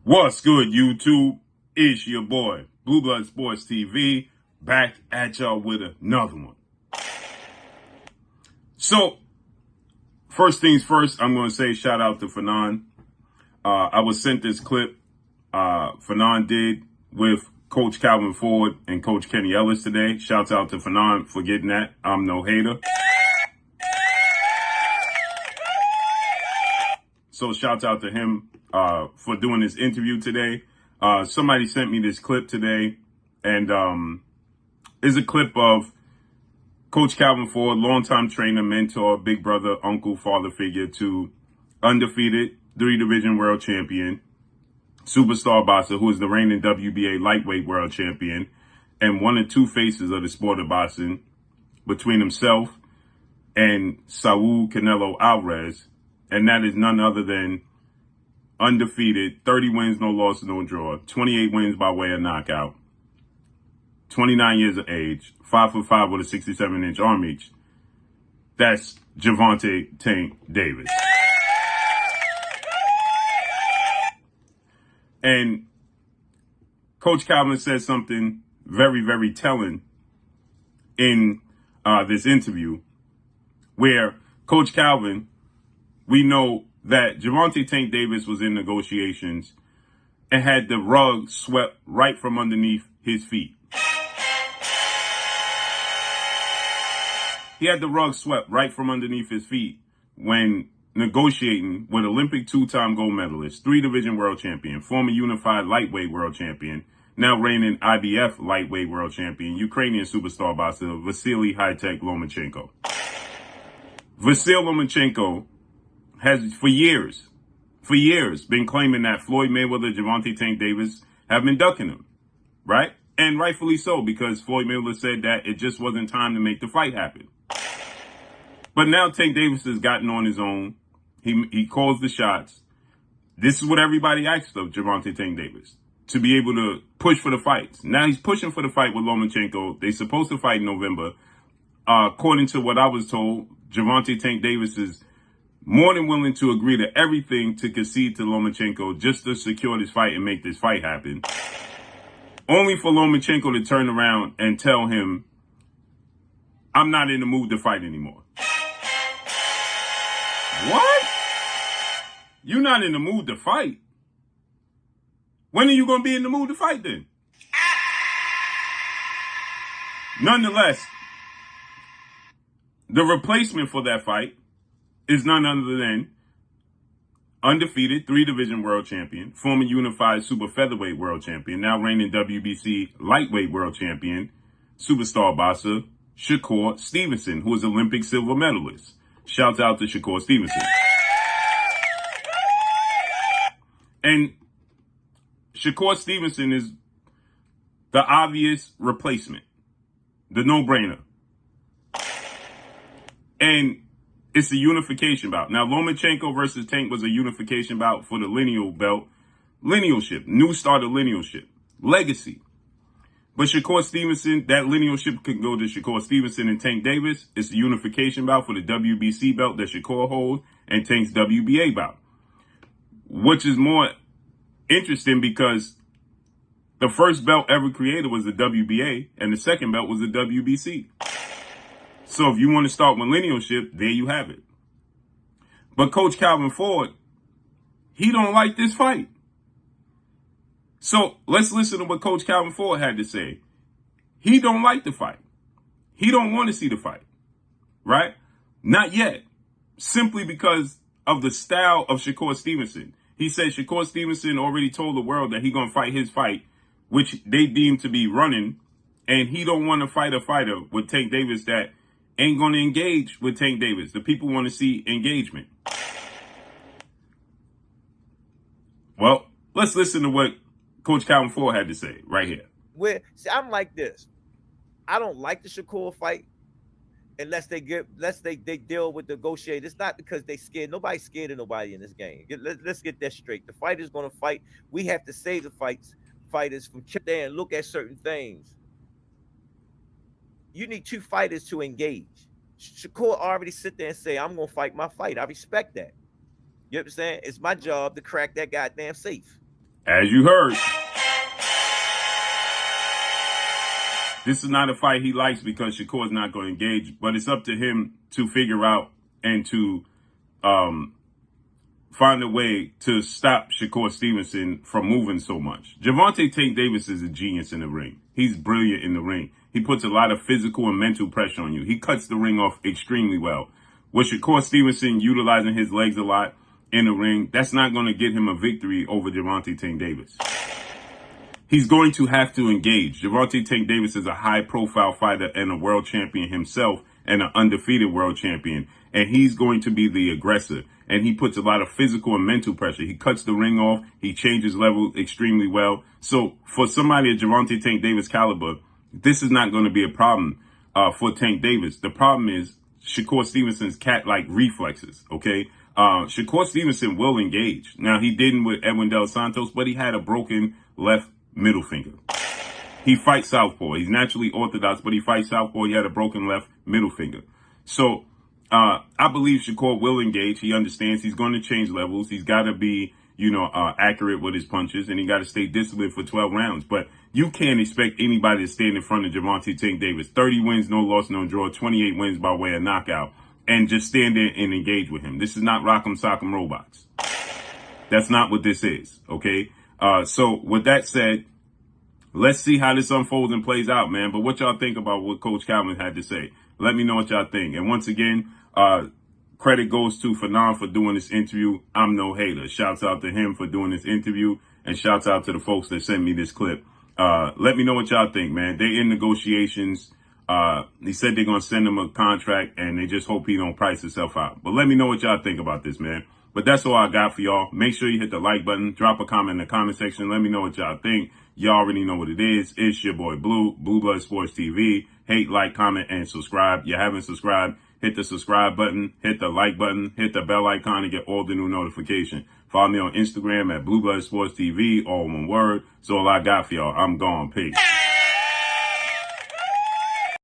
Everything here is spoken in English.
What's good, YouTube? It's your boy, Blue Blood Sports TV, back at y'all with another one. So, first things first, I'm going to say shout out to Fanon. I was sent this clip Fanon did with Coach Calvin Ford and Coach Kenny Ellis today. Shouts out to Fanon for getting that. I'm no hater. So shouts out to him for doing this interview today. Somebody sent me this clip today, and it's a clip of Coach Calvin Ford, longtime trainer, mentor, big brother, uncle, father figure to undefeated 3-division world champion, superstar boxer who is the reigning WBA lightweight world champion, and one of two faces of the sport of boxing between himself and Saul Canelo Alvarez. And that is none other than undefeated, 30 wins, no loss, no draw, 28 wins by way of knockout, 29 years of age, 5'5" with a 67-inch arm reach. That's Gervonta Tank Davis. And Coach Calvin said something very, very telling in this interview where Coach Calvin, we know that Gervonta Tank Davis was in negotiations and had the rug swept right from underneath his feet. He had the rug swept right from underneath his feet when negotiating with Olympic two-time gold medalist, 3-division world champion, former unified lightweight world champion, now reigning IBF lightweight world champion, Ukrainian superstar boxer Vasily High-Tech Lomachenko. Vasily Lomachenko has for years been claiming that Floyd Mayweather, Gervonta Tank Davis have been ducking him, right? And rightfully so, because Floyd Mayweather said that it just wasn't time to make the fight happen. But now Tank Davis has gotten on his own. He calls the shots. This is what everybody asked of Gervonta Tank Davis, to be able to push for the fights. Now he's pushing for the fight with Lomachenko. They're supposed to fight in November. According to what I was told, Gervonta Tank Davis is more than willing to agree to everything to concede to Lomachenko just to secure this fight and make this fight happen. Only for Lomachenko to turn around and tell him, I'm not in the mood to fight anymore. What? You're not in the mood to fight? When are you going to be in the mood to fight then? Nonetheless, the replacement for that fight is none other than undefeated 3-division world champion, former unified super featherweight world champion, now reigning WBC lightweight world champion, superstar boxer, Shakur Stevenson, who is Olympic silver medalist. Shouts out to Shakur Stevenson. And Shakur Stevenson is the obvious replacement, the no-brainer. And it's a unification bout. Now, Lomachenko versus Tank was a unification bout for the lineal belt. Linealship, new start of linealship, legacy. But Shakur Stevenson, that linealship could go to Shakur Stevenson and Tank Davis. It's a unification bout for the WBC belt that Shakur holds and Tank's WBA bout. Which is more interesting because the first belt ever created was the WBA and the second belt was the WBC. So if you want to start with linealship, there you have it. But Coach Calvin Ford, he don't like this fight. So let's listen to what Coach Calvin Ford had to say. He don't like the fight. He don't want to see the fight, right? Not yet. Simply because of the style of Shakur Stevenson. He said Shakur Stevenson already told the world that he going to fight his fight, which they deem to be running, and he don't want to fight a fighter with Tank Davis that ain't going to engage with Tank Davis. The people want to see engagement. Well, let's listen to what Coach Calvin Ford had to say right here. See, I'm like this. I don't like the Shakur fight unless they deal with the negotiate. It's not because they scared. Nobody's scared of nobody in this game. Let's get that straight. The fighter's going to fight. We have to save the fighters from there and look at certain things. You need two fighters to engage. Shakur already sit there and say, I'm going to fight my fight. I respect that. You know what I'm saying? It's my job to crack that goddamn safe. As you heard, this is not a fight he likes because Shakur's not going to engage, but it's up to him to figure out and to find a way to stop Shakur Stevenson from moving so much. Gervonta Tank Davis is a genius in the ring. He's brilliant in the ring. He puts a lot of physical and mental pressure on you. He cuts the ring off extremely well. With Shakur Stevenson utilizing his legs a lot in the ring, that's not going to get him a victory over Gervonta Tank Davis. He's going to have to engage. Gervonta Tank Davis is a high-profile fighter and a world champion himself and an undefeated world champion. And he's going to be the aggressor. And he puts a lot of physical and mental pressure. He cuts the ring off. He changes level extremely well. So for somebody at Gervonta Tank Davis caliber, this is not going to be a problem for Tank Davis. The problem is Shakur Stevenson's cat-like reflexes, okay? Shakur Stevenson will engage. Now, he didn't with Edwin Del Santos, but he had a broken left middle finger. He fights southpaw. He's naturally orthodox, but he fights southpaw. He had a broken left middle finger. So I believe Shakur will engage. He understands he's going to change levels. He's got to be, accurate with his punches, and he got to stay disciplined for 12 rounds. But you can't expect anybody to stand in front of Gervonta Tank Davis. 30 wins, no loss, no draw, 28 wins by way of knockout, and just stand there and engage with him. This is not Rock'em Sock'em Robots. That's not what this is, okay? So with that said, let's see how this unfolds and plays out, man. But what y'all think about what Coach Calvin had to say? Let me know what y'all think. And once again, credit goes to Fanon for doing this interview. I'm no hater. Shouts out to him for doing this interview, and shouts out to the folks that sent me this clip. Let me know what y'all think, man. They're in negotiations. He said they're going to send him a contract, and they just hope he don't price himself out. But let me know what y'all think about this, man. But that's all I got for y'all. Make sure you hit the like button. Drop a comment in the comment section. Let me know what y'all think. Y'all already know what it is. It's your boy Blue Blood Sports TV. Hate, like, comment, and subscribe. You haven't subscribed, hit the subscribe button, hit the like button, hit the bell icon to get all the new notifications. Follow me on Instagram at Blue Blood Sports TV, all one word. That's all I got for y'all. I'm gone. Peace.